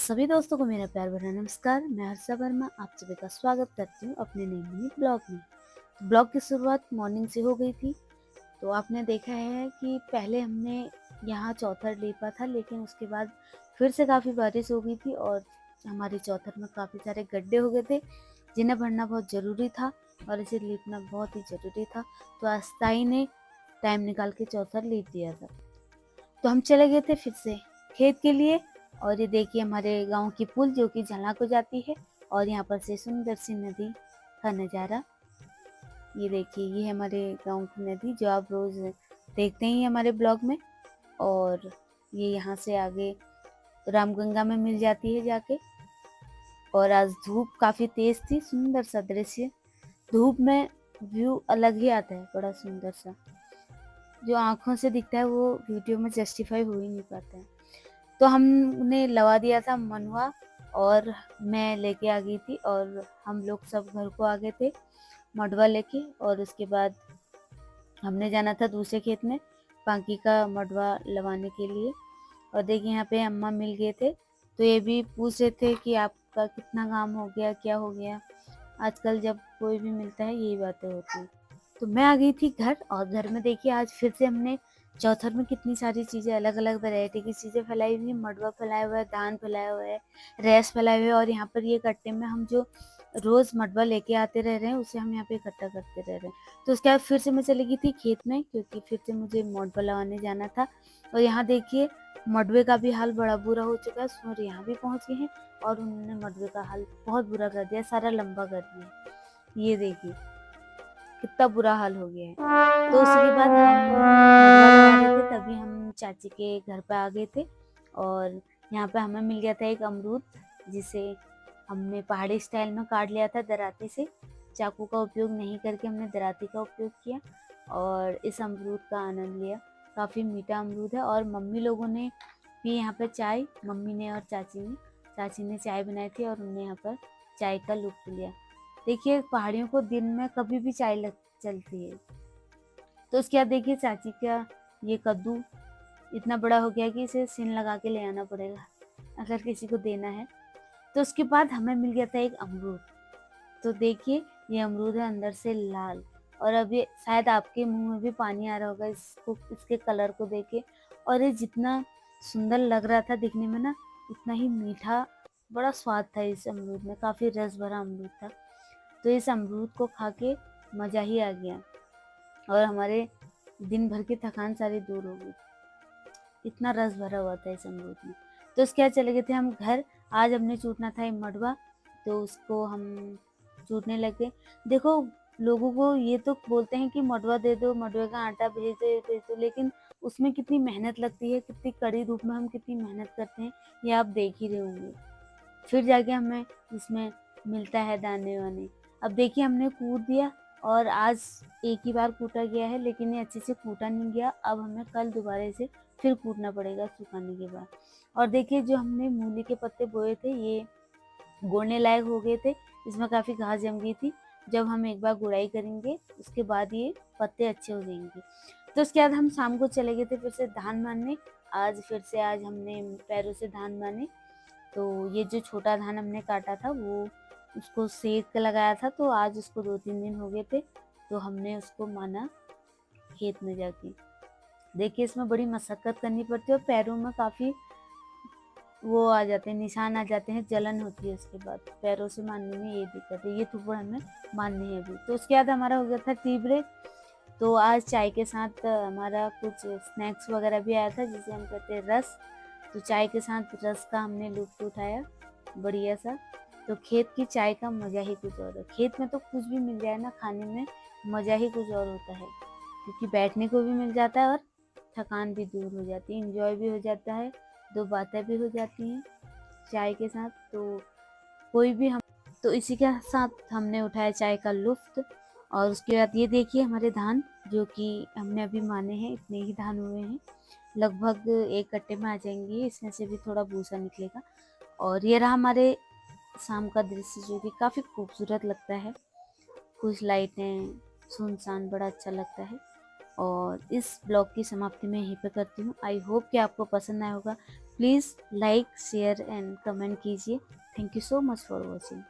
सभी दोस्तों को मेरा प्यार भरा नमस्कार। मैं हर्षा वर्मा आप सभी का स्वागत करती हूँ अपने नए मिनी ब्लॉग में। तो ब्लॉग की शुरुआत मॉर्निंग से हो गई थी। तो आपने देखा है कि पहले हमने यहाँ चौथर लीपा था, लेकिन उसके बाद फिर से काफ़ी बारिश हो गई थी और हमारी चौथर में काफ़ी सारे गड्ढे हो गए थे जिन्हें भरना बहुत ज़रूरी था और इसे लीपना बहुत ही ज़रूरी था। तो अस्थाई ने टाइम निकाल के चौथर लीप दिया था। तो हम चले गए थे फिर से खेत के लिए। और ये देखिए हमारे गांव की पुल जो कि झलना को जाती है और यहाँ पर से सुंदर सी नदी का नज़ारा। ये देखिए ये है हमारे गांव की नदी जो आप रोज देखते ही हमारे ब्लॉग में। और ये यहाँ से आगे रामगंगा में मिल जाती है जाके। और आज धूप काफ़ी तेज थी, सुंदर सा दृश्य। धूप में व्यू अलग ही आता है, बड़ा सुंदर सा। जो आंखों से दिखता है वो वीडियो में जस्टिफाई हो ही नहीं पाता है। तो हमने लगा दिया था मनुआ और मैं लेके आ गई थी और हम लोग सब घर को आ गए थे मडवा लेके। और उसके बाद हमने जाना था दूसरे खेत में बाकी का मडवा लगाने के लिए। और देखिए यहाँ पे अम्मा मिल गए थे, तो ये भी पूछ रहे थे कि आपका कितना काम हो गया, क्या हो गया। आजकल जब कोई भी मिलता है यही बातें होती। तो मैं आ गई थी घर और घर में देखिए आज फिर से हमने चौथर में कितनी सारी चीज़ें, अलग अलग वैरायटी की चीज़ें फैलाई हुई है। मडवा फैलाया हुआ है, धान फैलाया हुआ है, रैस फैलाए हुए है। और यहाँ पर ये कट्टे में हम जो रोज़ मडवा लेके आते रह रहे हैं उसे हम यहाँ पे इकट्ठा करते रह रहे हैं। तो उसके बाद फिर से मैं चली गई थी खेत में क्योंकि फिर से मुझे मडवा लगाने जाना था। और यहाँ देखिए मडवे का भी हाल बड़ा बुरा हो चुका है। सूर्य यहाँ भी पहुँच गए हैं और उन्होंने मडवे का हाल बहुत बुरा कर दिया, सारा लंबा कर दिया। ये देखिए कितना बुरा हाल हो गया है। तो उसके बाद हम मडवा लगा रहे थे तभी हम चाची के घर पे आ गए थे। और यहाँ पे हमें मिल गया था एक अमरूद जिसे हमने पहाड़ी स्टाइल में काट लिया था दराती से। चाकू का उपयोग नहीं करके हमने दराती का उपयोग किया और इस अमरूद का आनंद लिया। काफ़ी मीठा अमरूद है। और मम्मी लोगों ने पी यहाँ पर चाय, मम्मी ने और चाची ने चाय बनाई थी और उन्होंने यहाँ पर चाय का लुत्फ लिया। देखिए पहाड़ियों को दिन में कभी भी चाय लग चलती है। तो उसके बाद देखिए चाची का ये कद्दू इतना बड़ा हो गया कि इसे सिन लगा के ले आना पड़ेगा अगर किसी को देना है। तो उसके बाद हमें मिल गया था एक अमरूद। तो देखिए ये अमरूद है अंदर से लाल। और अब ये शायद आपके मुंह में भी पानी आ रहा होगा इसको, इसके कलर को देखे। और ये जितना सुंदर लग रहा था दिखने में ना, उतना ही मीठा बड़ा स्वाद था इस अमरूद में, काफ़ी रस भरा अमरूद था। तो इस अमरूद को खा के मज़ा ही आ गया और हमारे दिन भर की थकान सारी दूर हो गई। इतना रस भरा हुआ था इस अमरूद में। तो उसके बाद चले गए थे हम घर। आज हमने चूटना था एक मडवा, तो उसको हम चूटने लगे। देखो लोगों को ये तो बोलते हैं कि मडवा दे दो, मडवे का आटा भेज दो, लेकिन उसमें कितनी मेहनत लगती है, कितनी कड़ी धूप में हम कितनी मेहनत करते हैं, ये आप देख ही रहे होंगे। फिर जाके हमें इसमें मिलता है दाने वाने। अब देखिए हमने कूट दिया और आज एक ही बार कूटा गया है, लेकिन ये अच्छे से कूटा नहीं गया। अब हमें कल दोबारा से फिर कूटना पड़ेगा सुखाने के बाद। और देखिए जो हमने मूली के पत्ते बोए थे ये गोड़ने लायक हो गए थे, इसमें काफ़ी घास जम गई थी। जब हम एक बार गुड़ाई करेंगे उसके बाद ये पत्ते अच्छे हो जाएंगे। तो उसके बाद हम शाम को चले गए थे फिर से धान मारने। आज हमने पैरों से धान माने। तो ये जो छोटा धान हमने काटा था वो उसको सेक के लगाया था, तो आज उसको 2-3 दिन हो गए थे, तो हमने उसको माना खेत में जाके। देखिए इसमें बड़ी मशक्कत करनी पड़ती है और पैरों में काफ़ी वो आ जाते हैं, निशान आ जाते हैं, जलन होती है। उसके बाद पैरों से मारने में ये दिक्कत है, ये थुप्पड़ हमें मारनी है अभी। तो उसके बाद हमारा हो गया था टी ब्रेक। तो आज चाय के साथ हमारा कुछ स्नैक्स वगैरह भी आया था जिसे हम कहते हैं रस। तो चाय के साथ रस का हमने लुत्फ उठाया बढ़िया सा। तो खेत की चाय का मज़ा ही कुछ और है। खेत में तो कुछ भी मिल जाए ना खाने में, मज़ा ही कुछ और होता है, क्योंकि बैठने को भी मिल जाता है और थकान भी दूर हो जाती है, इंजॉय भी हो जाता है, दो बातें भी हो जाती हैं चाय के साथ। तो कोई भी हम तो इसी के साथ हमने उठाया चाय का लुत्फ। और उसके बाद ये देखिए हमारे धान जो कि हमने अभी माने हैं, इतने ही धान हुए हैं, लगभग एक कट्टे में आ जाएंगे, इसमें से भी थोड़ा भूसा निकलेगा। और ये रहा हमारे शाम का दृश्य जो कि काफ़ी खूबसूरत लगता है। कुछ लाइटें, सुनसान, बड़ा अच्छा लगता है। और इस ब्लॉग की समाप्ति में यहीं पे करती हूँ। आई होप कि आपको पसंद आया होगा। Please like share and comment कीजिए। Thank you so much for watching.